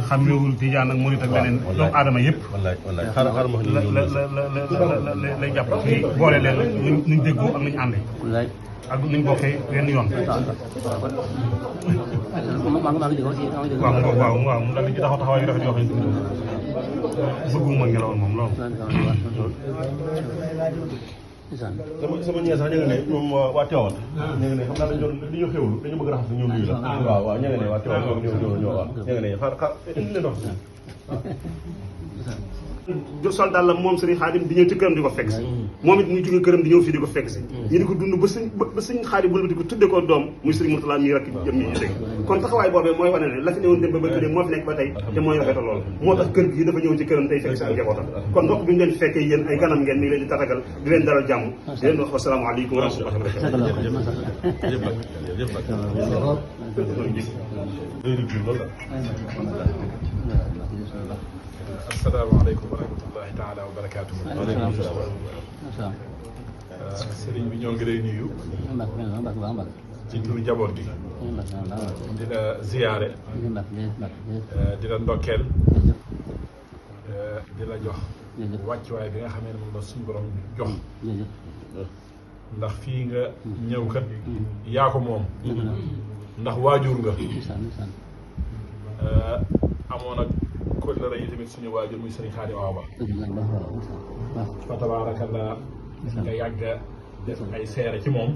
xamewul tijaan ak murit ak leneen doomu aadama yëpp wallaay xaaral ma la lay jàpp fii boole leen nuñ déggoo ak nuñ àndee ak nuñ bokkee wenn yoon waaw mu daal di ci taxawaay yu rafet yoo xam ne bëgguma ngelawoon moom loolu sama ñee sax ñu ngi ne ñoom waa Tivaouane ñu ngi ne xam naa dañu ñu xewlu dañu bëgg raxas ñëw nuyu la waaw ñu ngi ne waa Tivaouane ñoo waaw ñu ngi ne xaar indi leen wax sol daal la moom sëriñ Xaadim di ñëw ci këram di ko fekk si moom it muy jóge këram di ñëw fii di ko fekk si ñu di ko dund ba sëñ Xaadim bu di ko tudde ko doom muy sëriñ Murtala mii rek jëm ñi dégg kon taxawaay boobee mooy wane ne la fi newoon dem ba bëgg moo fi nekk ba tey te mooy rafetal lool moo tax kër gi dafa ñëw ci këram tey fekk si ak njabootam kon ndokk bi ñu leen fekkee yéen ay ganam ngeen mi ngi leen di tatagal di leen dalal jàmm di leen wax wasalaamaaleykum wa rahmatullahi wa barakatuh asalaamaaleykum wa rahmatullahi taala wa barakaatuhu. sëriñ bi ñoo ngi lay nuyu. ci turu njaboot gi. di la ziyaare. di la ndokkeel. di la jox. wàccuwaay bi nga xamee ne moom la suñu borom jox. ndax fii nga ñëw kat. yaa ko moom. ndax waajur nga. amoon ak kóllëre yi tamit suñu waajur muy sëriñ Xaadim Awa Ba fa tabaarakallaa nga yàgg def ay seere ci moom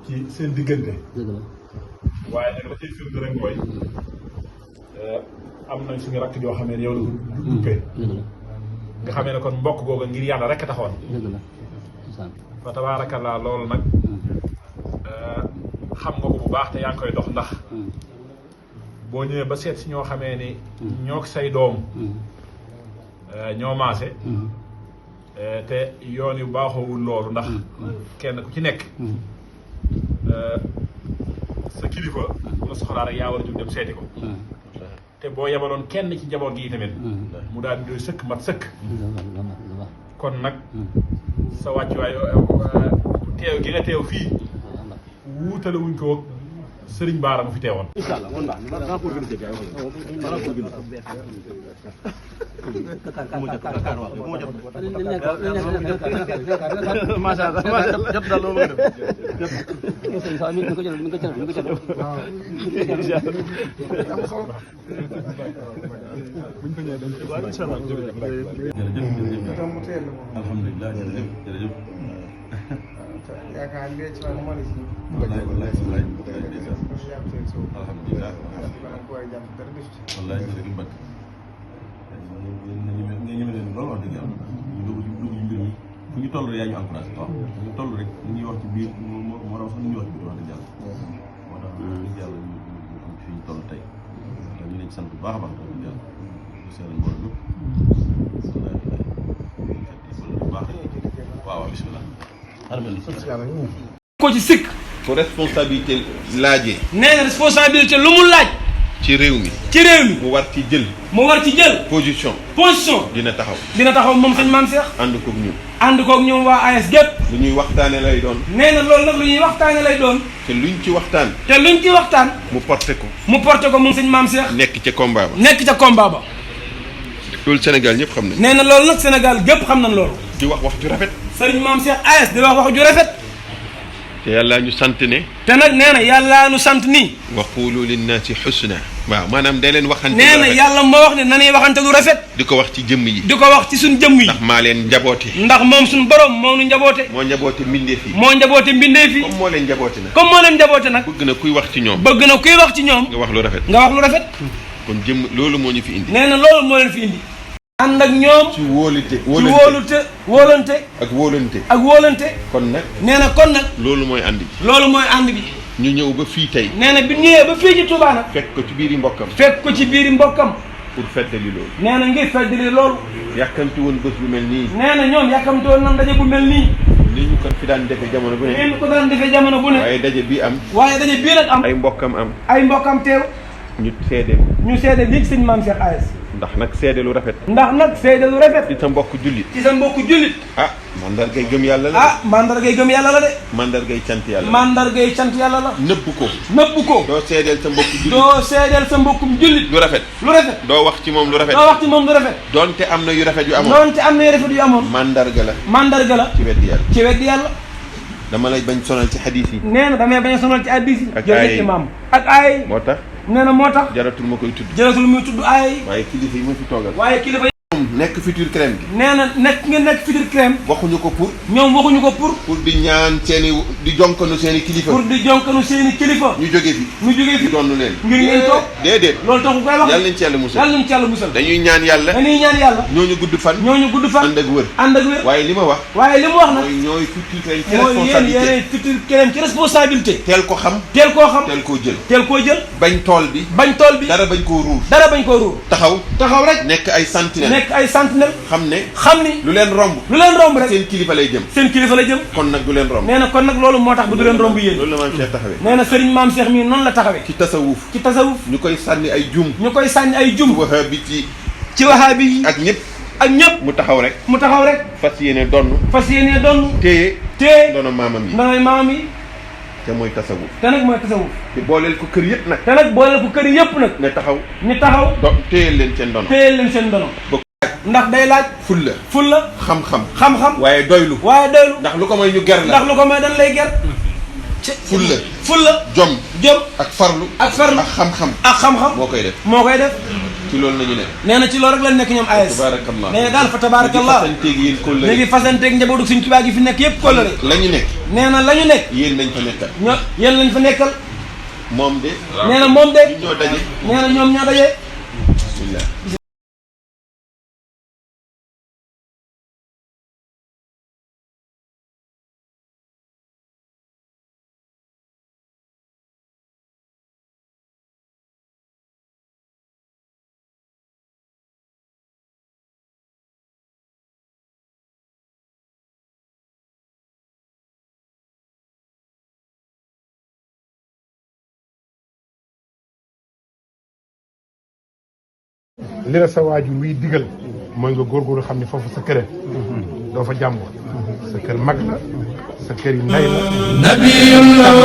ci seen diggante waaye nag la ciy firnde rek mooy am nañ suñu rakk joo xamee ne yow la ko duppee nga xamee ne kon mbokk googu ngir yàlla rek a taxoon fa tabaarakallaa loolu nag xam nga ko bu baax te yaa ngi koy dox ndax boo ñëwee ba seet si ñoo xamee ni ñoo say doom ñoo maase te yoon yu baaxoowul loolu ndax kenn ku ci nekk sa kilifa bu la soxlaa rek yaa war a jóg dem seeti ko te boo yebaloon kenn ci njaboot gi tamit mu daal di doy sëkk mat sëkk kon nag sa wàccuwaay teew gi nga teew fii wuutale wuñ ko Sëriñ Baara mu fi teewoon. incha allah kon baax na daa ko organisé gars yi macha allah jot daal loolu alhamdulilah jërëjëf yaakaar naa ci wàllu mën si. wallaay alhamdulilah. wallaay jërëjëf Mbacke. nga ñeme leen lool wax dëgg yàlla. ñu dugg ci mbir mi fu ñu toll rek yaa ñu encouragé waaw fu ñu toll rek ñu ñuy wax ci biir moo raw sax ñu ñuy wax ci biir wax dëgg yàlla. moo tax dëgg yàlla ñu am fi ñu toll tey. ñu leen sant bu baax a baax wax dëgg yàlla. ñu seeral mbooloo yëpp. waaw bisimilah. ko ci sikk fu responsabilité laajee nee na responsabilité lu mu laaj ci réew mi mu war ci jël position dina taxaw moom sëñ Maam Cheikh ànd koog ñun waa AS gépp lu ñuy waxtaane lay doon nee na loolu nag lu ñuy waxtaane lay doon te luñ ci waxtaan mu porté ko moom sëñ Maam Cheikh nekk ca combat ba loolu Sénégal ñëpp xam nañ nee na loolu nag Sénégal gépp xam nañ loolu di wax ju rafet sëriñ Maam Cheikh AS di wax ju rafet te yàlla ñu sant ne te nag nee na yàlla ñu sant nii wa qulu linnaasi xusna waaw maanaam day leen waxante nee na yàlla moo wax ne nanuy waxante lu rafet di ko wax ci jëmm yi di ko wax ci suñ jëmm yi ndax maa leen njaboote ndax moom suñ borom moo nu njaboote moo njaboote mbindeef yi comme moo leen njaboote nag bëgg na kuy wax ci ñoom nga wax lu rafet kon jëmm loolu moo ñu fi indi nee na loolu moo leen fi indi ànd ak ñoom ci wóolante ak wóolante kon nag nee na loolu mooy ànd bi ñu ñëw ba fii tey nee na bi ñëwee ba fii ci Touba nag fekk ko ci biiri mbokkam pour feddali loolu nee na ngir feddali loolu yàkkamti woon bés bu mel nii nee na ñoom yàkkamti woon nan daje bu mel nii li ñu ko fi daan defee jamono bu ne waaye daje bii am waaye daje bii nag am ay mbokkam am ay mbokkam teew ñu seede ñu seede lii sëñ maam Cheikh AS ndax nag seede lu rafet ndax nag seede lu rafet ci sa mbokk jullit ci sa mbokku jullit ah mandargay gëm yàlla la mandargay gëm yàlla la de mandargay cant yàlla mandargay cant yàlla la nëbb ko doo seedeel sa mbokk jullit doo seedeel sa mbokkum jullit lu rafet doo wax ci moom lu rafet doo wax ci moom lu rafet donte am na yu rafet yu amoon donte am na yu rafet yu amoon mandarga la ci weddi yàlla dama lay bañ sonal ci xadiis yi nee na damay bañ a sonal ci hadiis yi ak aay imaam ak aay moo tax nee na moo tax jaratul ma koy tudd jaratul muy tudd aay waaye kilifa yi ma fi toogal waaye kilifa yi nekk futur crème gi nee na nekk futur crème waxuñu ko pour ñoom waxuñu ko pour di ñaan seeni di jonkanu seeni kilifa pour di jonkanu seeni kilifa ñu jóge fi donn leen ngir ngeen toog déedéet loolu taxu koy wax yàlla nañ ci yàlla musal dañuy ñaan yàlla ñooñu gudd fan ànd ak wër waaye li ma wax nag mooy ñooy futur crème ci mooy yéen futur crème ci responsabilité teel ko xam teel koo jël bañ tool bi dara bañ koo ruur taxaw rek nekk ay sentinelle xam ni lu leen romb rek seen kilifa lay jëm kon nag du leen romb nee na kon nag loolu moo tax ba du leen romb yéen loolu la maam Cheikh taxawee nee na sëriñ maam Cheikh mii noonu la taxawee ci tasawuf ñu koy sànni ay jum wahabit ci wahaabi yi ak ñëpp mu taxaw rek fas yéene donn téye ndono maamam yi te mooy tasawuf te booleel ko kër yëpp nag ne taxaw ñu taxaw téyel leen seen ndono ndax day laaj fulla xam-xam waaye doylu ndax lu ko may ñu ger la ndax lu ko may dañ lay ger fulla jom ak farlu ak xam-xam moo koy def ci loolu nañu nekk nee na ci loolu rek lañ nekk ñoom AS tabarakallah nee na daal fa tabarakallah léegi fasanteeg njabootu Sëñ Tuubaa gi fi nekk yëpp kóllëre la ñu nekk nee na la ñu nekk yéen nañ fa nekkal yéen lañ fa nekkal moom de nee na moom de ñoo daje nee na ñoom ñoo daje bismillah li la sa waajur wiy digal mooy nga góorgóorlu xam ne foofu sa kër doo fa jàmbur sa kër mag la sa kër yi ndey la nabiyun lahu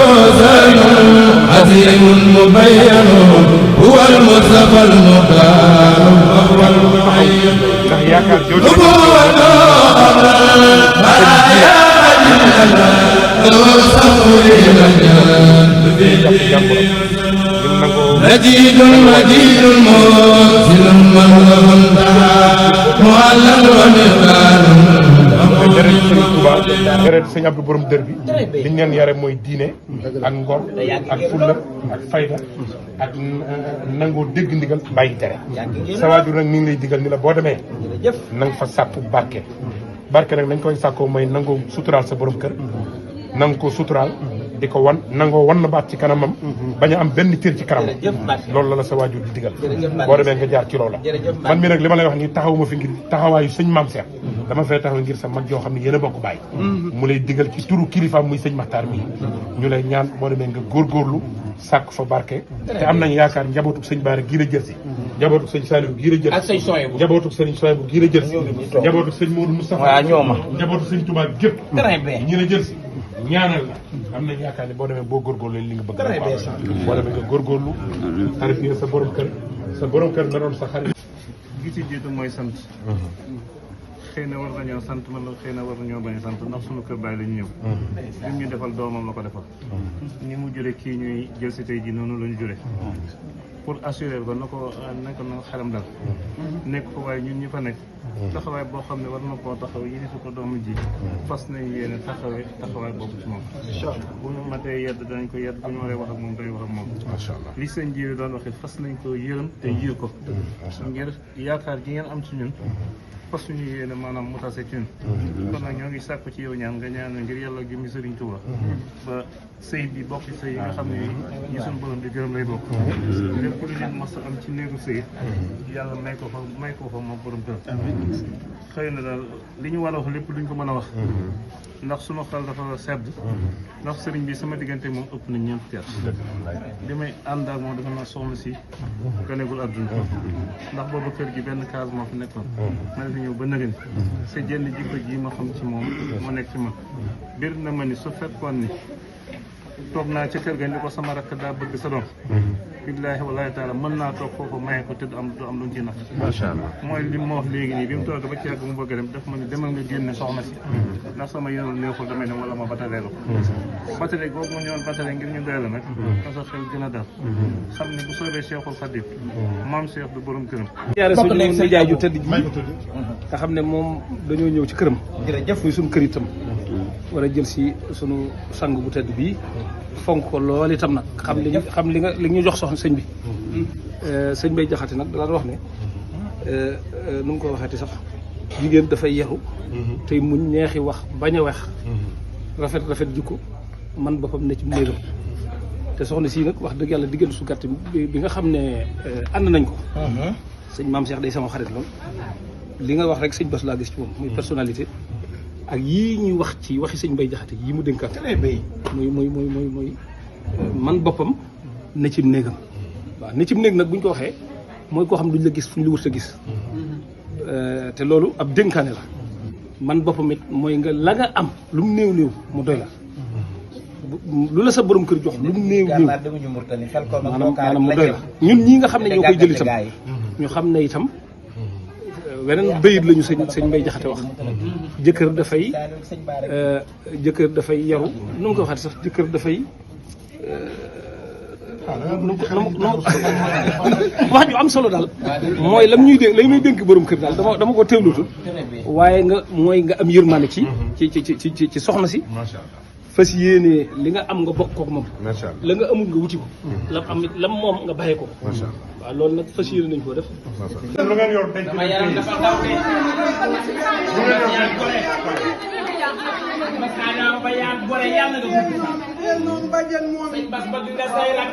azimun mubayyanun huwa al-mustafa al-mukhtar huwa al-muayyan ndax yaakaar jooju مجيد مجيد مرسل من له انتهى معلم ومقال deret sëñ Abdou borom dër bi liñ leen yare mooy diine ak ngor ak fulla ak fayda ak nangoo dégg ndigal bàyyi tere sa waajur nag mi ngi lay digal ni la boo demee na nga fa sàkku barke nag nañ koy sàkkoo mooy nangoo suturaal sa borom kër nanga ko suturaal di ko nangoo wan na baat ci kanamam bañ a am benn cër ci kanamam loolu la sa waajur di digal boo demee nga jaar ci loola man mi nag li ma lay wax nii taxawuma fi ngir taxawaayu sëñ Maam Cheikh dama fay taxaw ngir sa mag yoo xam ne yéen a bokk bàyyi mu lay digal ci turu kilifaam muy sëñ Maxtaar mii ñu lay ñaan boo demee nga góorgóorlu sàkk fa barke te am nañ yaakaar njabootu sëñ Baara gii la jël si njabootu sëñ Saliou gii la jël si njabootu sëñ Soyebu gii la jël si njabootu sëñ Modou Moustapha njabootu sëñ Touba gépp ñi la jël si ñaanal la am nañ yaakaar ne boo demee boo góorgóorlu li nga bëgg boo demee nga góorgóorlu tarbiya sa borom kër na doon sa xarit gi ci jiitu mooy sant xëy na war nañoo sant man la xëy na war nañoo bañ a sant ndax sunu kër baay lañu ñëw li ñu defal doomam la ko defal ni mu jure kii ñuy jël si tey ji noonu la ñu jure pour assurer ko na xelam dal nekk ko waaye ñun ñu fa nekk taxawaay boo xam ne war na koo taxaw yi su ko doomu ji fas nañ yéene taxawaay boobu ci moom bu ñu matee yedd danañ ko yedd bu ñu waree wax ak moom dañuy wax ak moom macha allah li seen jiw doon waxee fas nañ ko yërëm te yiir ko ngir yaakaar gi ngeen am ci ñun fas suñu yéene maanaam mu tase ci ñun kon nag ñoo ngi sàkku ci yow ñaan nga ñaan ngir yàlla gi mi Sëriñ Tuuba ba sëy bi bokk sëy yi nga xam ne ñi suñu borom di gërëm lay bokk lépp lu nit mas a am ci néegu sëy yàlla may ko fa moom borom kër xëy na daal li ñu war a wax lépp duñ ko mën a wax ndax sunu xel dafa sedd ndax sëriñ bi sama diggante moom ëpp na ñeent fukki at li may ànd ak moom dafa na soxna si ganegul àdduna ndax boobu kër gi benn case moo fi nekkoon ma ne fi ñëw ba nëgën sa jenn jikko ji ma xam ci moom moo nekk ci man bir na ma ni su fekkoon ni toog naa ca kër ga ni ko sama rakk daa bëgg sa doom billaahi wallaahi taala mën naa toog foofu maye ko te du am lu ñu ci nax macha allah mooy li ma wax léegi nii bi mu toog ba ci yàgg mu bëgg dem daf ma ni demal nga génne soxna si ndax sama yénal neexul damay dem wala ma batalee la ko batale googu ma ñëwoon batale ngir ñu doy la nag na sa xel gën a dal xam ne bu soobee Cheikhul Khadim maam Cheikh du borom këram ñaare suñu nijaay ju tëdd ji nga xam ne moom dañoo ñëw ci këram jërëjëf muy suñu kër itam war a jël si sunu sang bu tëdd bii fonk ko lool itam nag xam li ñu jox soxna sëñ bi sëñ Bay Jaxate nag daan wax ne nu mu ko waxeeti sax jigéen dafay yaru tey muñ neexi wax bañ a wax rafet jikko man boppam ne ci néegam te soxna sii nag wax dëgg yàlla diggante su gàtt bi nga xam ne ànd nañ ko sëñ Maam Cheikh day sama xarit lool li nga wax rek sëñ Bass laa gis ci moom muy personnalité ak yii ñuy wax ci waxi sëñ Bay Jaxate yii mu dénkaat muy man boppam ne cim néegam waaw ne cim néeg nag bu ñu ko waxee mooy koo xam duñ la gis fu ñu la wër a gis te loolu ab dénkaane la man boppam it mooy nga la nga am lu mu néew mu doy la lu la sa borom kër jox lu mu néew maanaam mu doy la ñun ñii nga xam ne ñoo koy jël itam ñu xam ne itam weneen bayit lañu sëñ Mbay Jaxate wax jëkkër dafay yaru nu mu ko waxee sax jëkkër dafay wax ju am solo daal mooy lam ñuy dénk lay may dénk borom kër daal dama ko teewlutul waaye nga am yërmande ci soxna si fas yéene li nga am nga bokk kook moom la nga amul nga wuti ko lam am lam moom nga bàyyi ko waaw loolu nag fas yéene nañ koo def lu ngeen yor denc dama yaram dafa daw de Maskana ba yaa gore yàlla nga gudd sëñ Bass bëgg nga say rak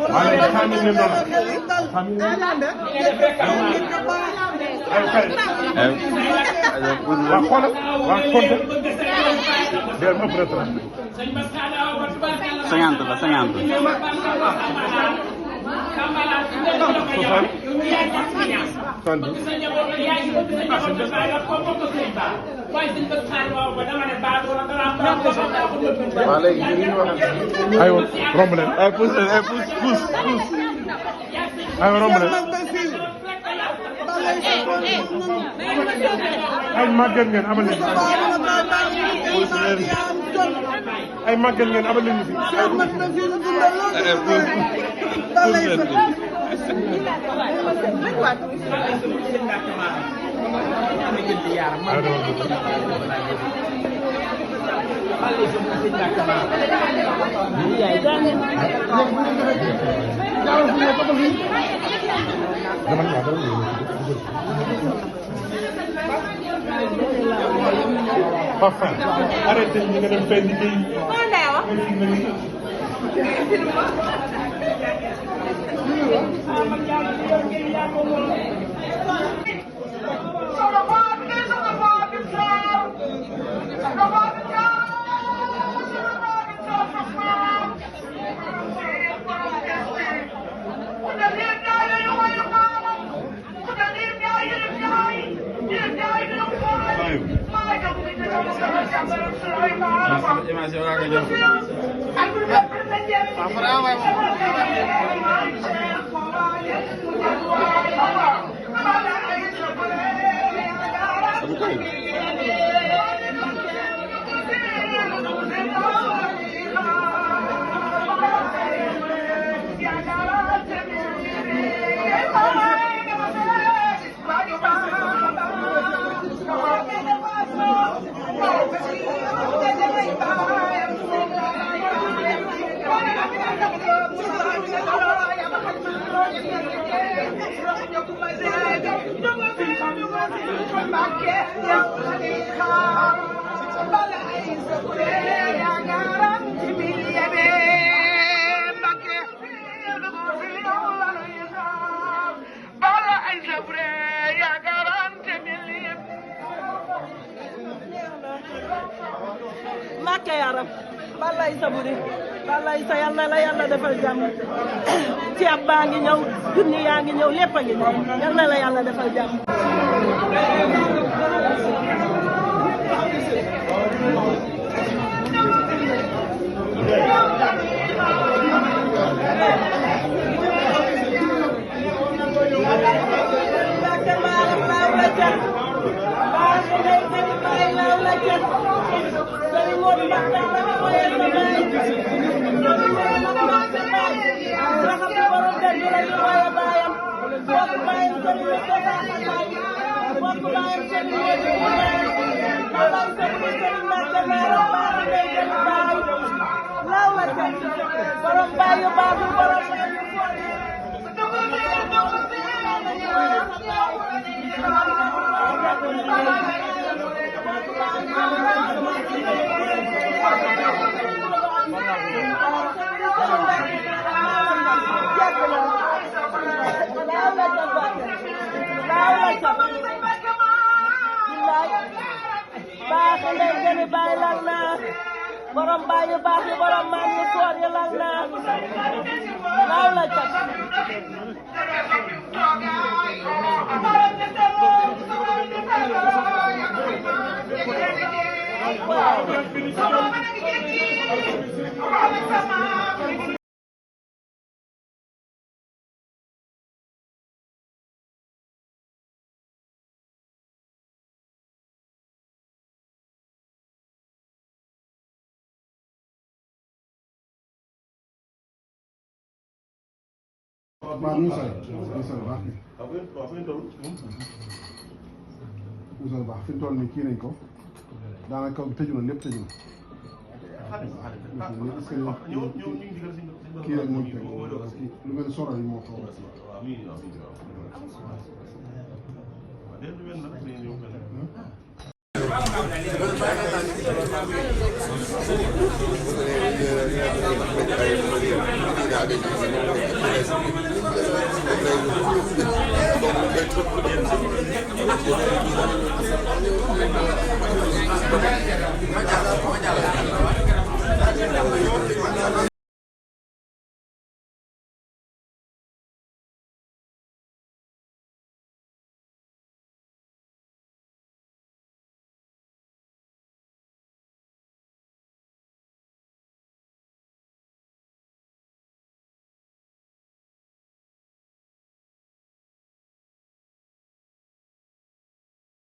aywa romb leen ay pousse aywa romb leen ay màgget ngeen amal leen ay màgget ngeen amal leen Parfait. Arrêtez ñi nga dem fay liggéey. Màkke yaram balay sa buri balay sa yal na la yàlla defal jàmm ceeb baa ngi ñëw junni yaa ngi ñëw lépp a ngi ñëw yal na la yàlla defal jàmm borom baay yu baax yi borom maam yu soor yi lal naa laaw la cat waaw ñu ngi sori baax ñu baax fi mu toll nii kii nañ ko daanaka tëju na lépp tëju na kii rek moo teg lu mel ni soro yi moo xaw Thank you.